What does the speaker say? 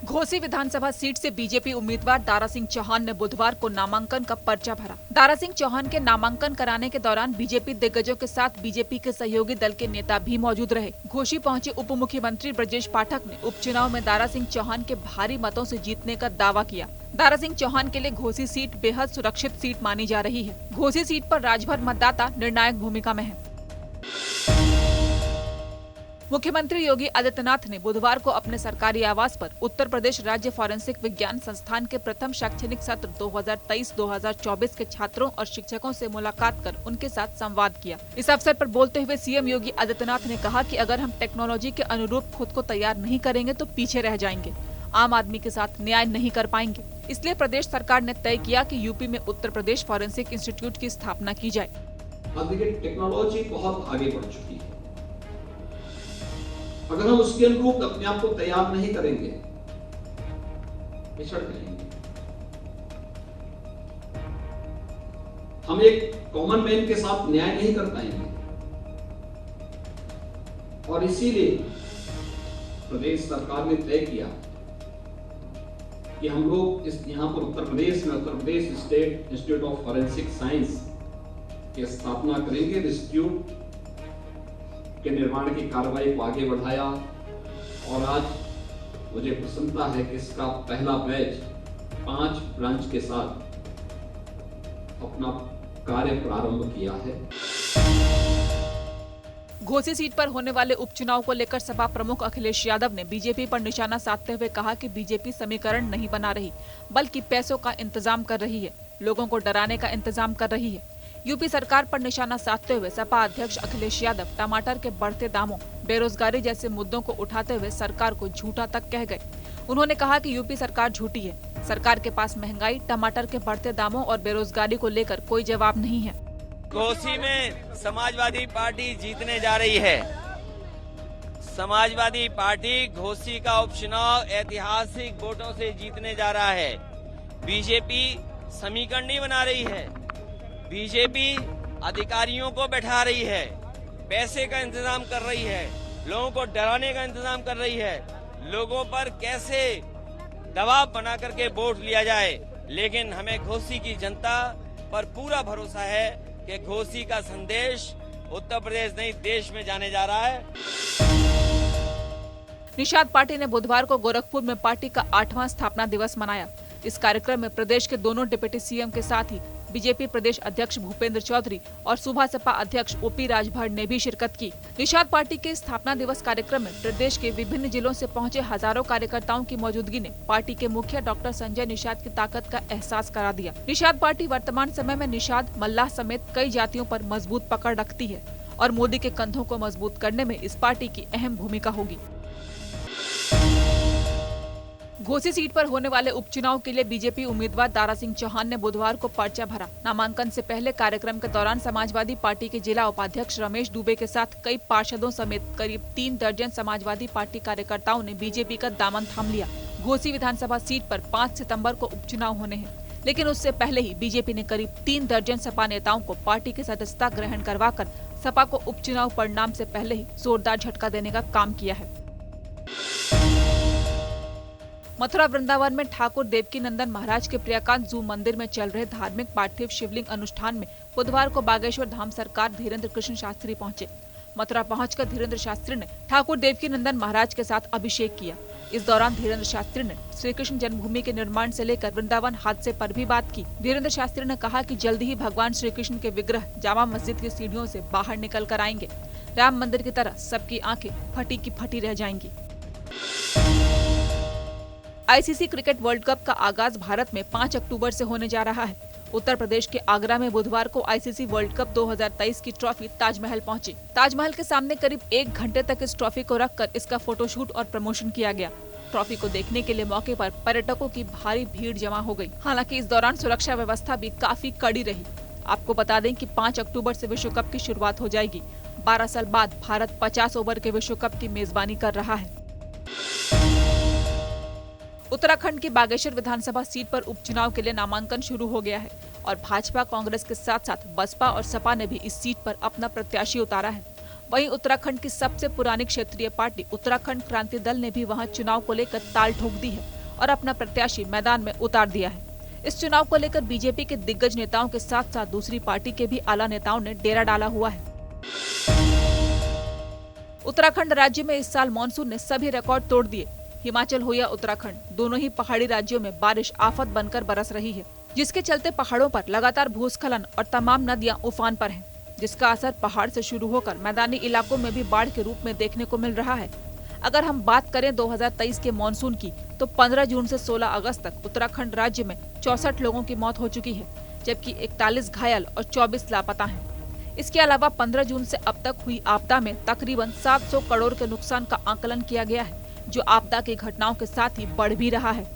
घोसी विधानसभा seat से BJP उम्मीदवार दारा सिंह चौहान ने बुधवार को नामांकन का पर्चा भरा। दारा सिंह चौहान के नामांकन कराने के दौरान बीजेपी दिग्गजों के साथ बीजेपी के सहयोगी दल के नेता भी मौजूद रहे। घोसी पहुंचे उप मुख्यमंत्री ब्रजेश पाठक ने उपचुनाव में दारा सिंह चौहान के भारी मतों से जीतने का दावा किया। दारा सिंह चौहान के लिए घोसी सीट बेहद सुरक्षित सीट मानी जा रही है। घोसी सीट पर राजभर मतदाता निर्णायक भूमिका में है। मुख्यमंत्री योगी आदित्यनाथ ने बुधवार को अपने सरकारी आवास पर उत्तर प्रदेश राज्य फॉरेंसिक विज्ञान संस्थान के प्रथम शैक्षणिक सत्र 2023-2024 के छात्रों और शिक्षकों से मुलाकात कर उनके साथ संवाद किया। इस अवसर पर बोलते हुए सीएम योगी आदित्यनाथ ने कहा कि अगर हम टेक्नोलॉजी के अनुरूप खुद को तैयार नहीं करेंगे तो पीछे रह जाएंगे, आम आदमी के साथ न्याय नहीं कर पाएंगे। इसलिए प्रदेश सरकार ने तय किया कि यूपी में उत्तर प्रदेश फॉरेंसिक इंस्टीट्यूट की स्थापना की जाए। टेक्नोलॉजी बहुत आगे बढ़ चुकी है, अगर हम उसके अनुरूप अपने आप को तैयार नहीं करेंगे, पिछड़ जाएंगे। हम एक कॉमन मैन के साथ न्याय नहीं कर पाएंगे और इसीलिए प्रदेश सरकार ने तय किया कि हम लोग यहाँ पर उत्तर प्रदेश में Uttar Pradesh state institute of forensic science की स्थापना करेंगे। इंस्टीट्यूट के निर्माण की कार्रवाई को आगे बढ़ाया और आज मुझे प्रसन्नता है कि इसका पहला बैच 5 ब्रांच के साथ अपना कार्य प्रारंभ किया है। घोसी सीट पर होने वाले उपचुनाव को लेकर सपा प्रमुख अखिलेश यादव ने बीजेपी पर निशाना साधते हुए कहा कि बीजेपी समीकरण नहीं बना रही, बल्कि पैसों का इंतजाम कर रही है, लोगों को डराने का इंतजाम कर रही है। यूपी सरकार पर निशाना साधते हुए सपा अध्यक्ष अखिलेश यादव टमाटर के बढ़ते दामों, बेरोजगारी जैसे मुद्दों को उठाते हुए सरकार को झूठा तक कह गए। उन्होंने कहा कि यूपी सरकार झूठी है, सरकार के पास महंगाई, टमाटर के बढ़ते दामों और बेरोजगारी को लेकर कोई जवाब नहीं है। घोसी में समाजवादी पार्टी जीतने जा रही है। समाजवादी पार्टी घोसी का उपचुनाव ऐतिहासिक वोटों से जीतने जा रहा है। बीजेपी समीकरण नहीं बना रही है, बीजेपी अधिकारियों को बैठा रही है, पैसे का इंतजाम कर रही है, लोगों को डराने का इंतजाम कर रही है, लोगों पर कैसे दबाव बना करके वोट लिया जाए। लेकिन हमें घोसी की जनता पर पूरा भरोसा है कि घोसी का संदेश उत्तर प्रदेश नहीं देश में जाने जा रहा है। निषाद पार्टी ने बुधवार को गोरखपुर में पार्टी का 8वां स्थापना दिवस मनाया। इस कार्यक्रम में प्रदेश के दोनों डिप्टी सीएम के साथ ही बीजेपी प्रदेश अध्यक्ष भूपेंद्र चौधरी और सुबह सपा अध्यक्ष ओपी राजभर ने भी शिरकत की। निषाद पार्टी के स्थापना दिवस कार्यक्रम में प्रदेश के विभिन्न जिलों से पहुंचे हजारों कार्यकर्ताओं की मौजूदगी ने पार्टी के मुखिया डॉक्टर संजय निषाद की ताकत का एहसास करा दिया। निषाद पार्टी वर्तमान समय में निषाद, मल्लाह समेत कई जातियों पर मजबूत पकड़ रखती है और मोदी के कंधों को मजबूत करने में इस पार्टी की अहम भूमिका होगी। घोसी सीट पर होने वाले उपचुनाव के लिए बीजेपी उम्मीदवार दारा सिंह चौहान ने बुधवार को पर्चा भरा। नामांकन से पहले कार्यक्रम के दौरान समाजवादी पार्टी के जिला उपाध्यक्ष रमेश दुबे के साथ कई पार्षदों समेत करीब 3 दर्जन समाजवादी पार्टी कार्यकर्ताओं ने बीजेपी का दामन थाम लिया। घोसी विधानसभा सीट पर 5 सितंबर को उपचुनाव होने हैं, लेकिन उससे पहले ही बीजेपी ने करीब 3 दर्जन सपा नेताओं को पार्टी की सदस्यता ग्रहण करवाकर सपा को उपचुनाव परिणाम से पहले ही जोरदार झटका देने का काम किया है। मथुरा वृंदावन में ठाकुर देवकीनंदन महाराज के प्रियकांत जू मंदिर में चल रहे धार्मिक पार्थिव शिवलिंग अनुष्ठान में बुधवार को बागेश्वर धाम सरकार धीरेन्द्र कृष्ण शास्त्री पहुंचे। मथुरा पहुंचकर धीरेन्द्र शास्त्री ने ठाकुर देवकीनंदन महाराज के साथ अभिषेक किया। इस दौरान धीरेन्द्र शास्त्री ने श्री कृष्ण जन्मभूमि के निर्माण से लेकर वृंदावन हादसे पर भी बात की। धीरेन्द्र शास्त्री ने कहा कि जल्द ही भगवान श्री कृष्ण के विग्रह जामा मस्जिद की सीढ़ियों से बाहर निकल कर आएंगे। राम मंदिर की तरह सबकी आंखें फटी की फटी रह जाएंगी। आईसीसी क्रिकेट वर्ल्ड कप का आगाज भारत में 5 अक्टूबर से होने जा रहा है। उत्तर प्रदेश के आगरा में बुधवार को आईसीसी वर्ल्ड कप 2023 की ट्रॉफी ताजमहल पहुंची। ताजमहल के सामने करीब 1 घंटे तक इस ट्रॉफी को रखकर इसका फोटोशूट और प्रमोशन किया गया। ट्रॉफी को देखने के लिए मौके पर पर्यटकों की भारी भीड़ जमा हो गई। हालांकि इस दौरान सुरक्षा व्यवस्था भी काफी कड़ी रही। आपको बता दें कि 5 अक्टूबर से विश्व कप की शुरुआत हो जाएगी। 12 साल बाद भारत 50 ओवर के विश्व कप की मेजबानी कर रहा है। उत्तराखंड की बागेश्वर विधानसभा सीट पर उपचुनाव के लिए नामांकन शुरू हो गया है और भाजपा, कांग्रेस के साथ साथ बसपा और सपा ने भी इस सीट पर अपना प्रत्याशी उतारा है। वहीं उत्तराखंड की सबसे पुरानी क्षेत्रीय पार्टी उत्तराखंड क्रांति दल ने भी वहां चुनाव को लेकर ताल ठोक दी है। और अपना प्रत्याशी मैदान में उतार दिया है। इस चुनाव को लेकर बीजेपी के दिग्गज नेताओं के साथ साथ दूसरी पार्टी के भी आला नेताओं ने डेरा डाला हुआ है। उत्तराखंड राज्य में इस साल मानसून ने सभी रिकॉर्ड तोड़ दिए। हिमाचल हो या उत्तराखंड, दोनों ही पहाड़ी राज्यों में बारिश आफत बनकर बरस रही है, जिसके चलते पहाड़ों पर लगातार भूस्खलन और तमाम नदियां उफान पर हैं, जिसका असर पहाड़ से शुरू होकर मैदानी इलाकों में भी बाढ़ के रूप में देखने को मिल रहा है। अगर हम बात करें 2023 के मानसून की, तो 15 जून से 16 अगस्त तक उत्तराखंड राज्य में 64 लोगों की मौत हो चुकी है, जबकि 41 घायल और 24 लापता हैं। इसके अलावा 15 जून से अब तक हुई आपदा में तकरीबन 700 करोड़ के नुकसान का आकलन किया गया है, जो आपदा की घटनाओं के साथ ही बढ़ भी रहा है।